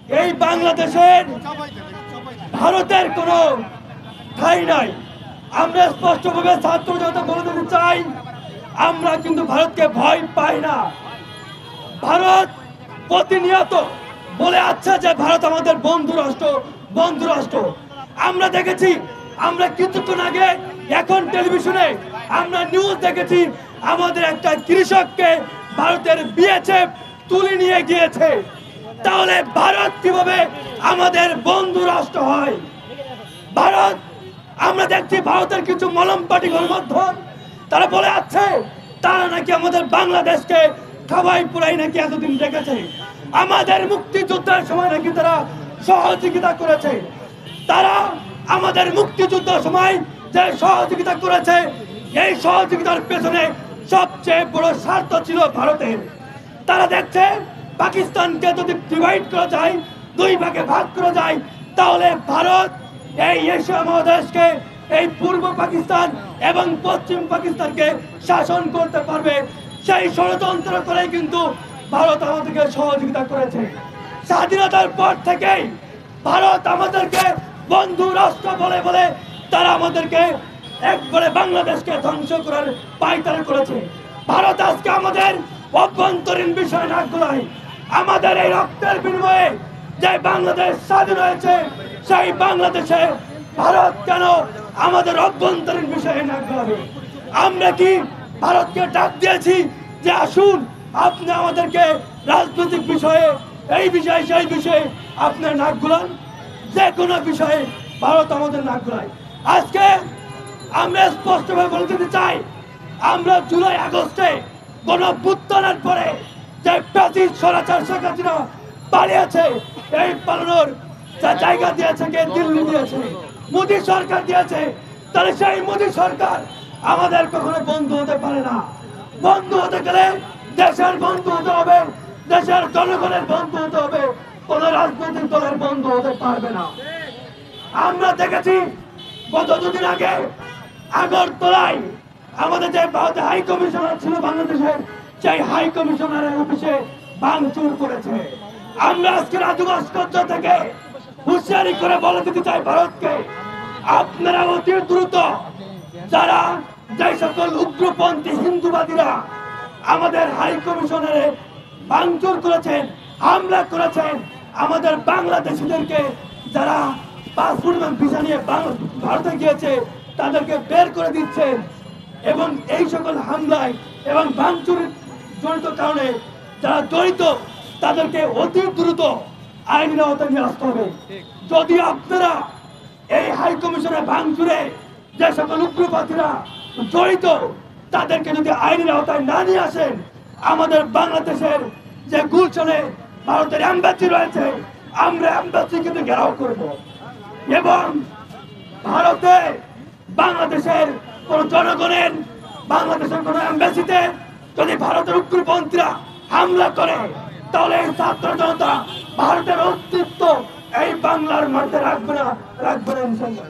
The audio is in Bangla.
এই বাংলাদেশের ভারতের কোনো ঠাঁই নাই। আমরা স্পষ্টভাবে ছাত্র জনতা বলে দিতে চাই, আমরা কিন্তু ভারতকে ভয় পাই না। ভারত প্রতিনিয়ত বলে আছে যে ভারত আমাদের বন্ধু রাষ্ট্র। আমরা দেখেছি, আমরা কিছুক্ষণ আগে এখন টেলিভিশনে আমরা নিউজ দেখেছি, আমাদের একটা কৃষককে ভারতের বিএসএফ তুলে নিয়ে গিয়েছে। তাহলে ভারত কিভাবে আমাদের বন্ধু রাষ্ট্র হয়? ভারত, আমরা দেখছি ভারতের কিছু মলমপাটি গণমাধ্যম তারা বলে আছে তারা নাকি আমাদের বাংলাদেশকে খাওয়াই পুরাই নাকি এতদিন দেখেছে, আমাদের মুক্তিযুদ্ধের সময় নাকি তারা সহযোগিতা করেছে। তারা আমাদের মুক্তিযুদ্ধের সময় যে সহযোগিতা করেছে, এই সহযোগিতার পেছনে সবচেয়ে বড় স্বার্থ ছিল ভারতের। তারা দেখছে পাকিস্তানকে যদি ডিভাইড করা যায়, দুই ভাগে ভাগ করা যায়, তাহলে ভারত এই এশিয়া মহাদেশকে, এই পূর্ব পাকিস্তান এবং পশ্চিম পাকিস্তানকে শাসন করতে পারবে। সেই ষড়যন্ত্র করে কিন্তু ভারত আমাদেরকে সহযোগিতা করেছে। স্বাধীনতার পর থেকেই ভারত আমাদেরকে বন্ধু রাষ্ট্র বলে বলে তারা আমাদেরকে একবারে বাংলাদেশকে ধ্বংস করার পায়তারা করেছে। ভারত আজকে আমাদের অভ্যন্তরীণ বিষয় না গুলাই, আমাদের এই রক্তের বিনিময়ে যে বাংলাদেশ স্বাধীন হয়েছে, সেই বাংলাদেশে ভারত কেন আমাদের অভ্যন্তরীণ বিষয়ে না গুলাবে? আমরা কি ভারতকে ডাক দিয়েছি যে আসুন আপনি আমাদেরকে রাজনৈতিক বিষয়ে, এই বিষয়ে সেই বিষয়ে আপনার নাক গুলান? যে কোনো বিষয়ে ভারত আমাদের নাক গুলায়। আজকে আমরা স্পষ্টভাবে বলে দিতে চাই, আমরা জুলাই আগস্টে গণঅভ্যুত্থানের পরে যে প্রাচীন স্বৈরাচার শেখ হাসিনা পালিয়েছে, এই পালানোর যা জায়গা দিয়েছে কে? দিল্লি দিয়েছে, মোদী সরকার দিয়েছে। তাহলে সেই মোদী সরকার আমাদের কখনো বন্ধু হতে পারে না। বন্ধু হতে গেলে দেশের বন্ধু হতে হবে, দেশের জনগণের বন্ধু হতে হবে, কোন রাজনৈতিক দলের বন্ধু হতে পারবে না। আমরা দেখেছি গত দুদিন আগে আগরতলায় আমাদের যে হাই কমিশনার ছিল বাংলাদেশের, সেই হাই কমিশনারের অফিসে ভাঙচুর করেছে। আমরা আজকে রাজু ভাস্কর্য থেকে হুঁশিয়ারি করে বলে দিতে চাই ভারতকে, আপনারা অতি দ্রুত যারা যে সকল উগ্রপন্থী হিন্দুবাদীরা আমাদের হাই কমিশনারে ভাঙচুর করেছেন, হামলা করেছেন, আমাদের বাংলাদেশিদেরকে যারা পাসপোর্ট এবং ভিসা নিয়ে ভারতে গিয়েছে তাদেরকে বের করে দিচ্ছেন, এবং এই সকল হামলায় এবং ভাঙচুরের জড়িত কারণে যারা জড়িত তাদেরকে অতি দ্রুত আইনের আওতায় নিয়ে আসতে হবে। যদি আপনারা এই হাই কমিশনের ভাঙচুরে যে সকল উগ্রপন্থীরা জড়িত তাদেরকে যদি আইনের আওতায় না নিয়ে আসেন, আমাদের বাংলাদেশের যে গুলশনে ভারতের এম্বাসি রয়েছে, আমরা এম্বাসি কিন্তু ঘেরাও করব। এবং ভারতে বাংলাদেশের কোন জনগণের, বাংলাদেশের কোন এম্বাসিতে যদি ভারতের উগ্রপন্থীরা হামলা করে, তাহলে এই ছাত্র জনতা ভারতের অস্তিত্ব এই বাংলার মাঠে রাখবে না ইনশাআল্লাহ।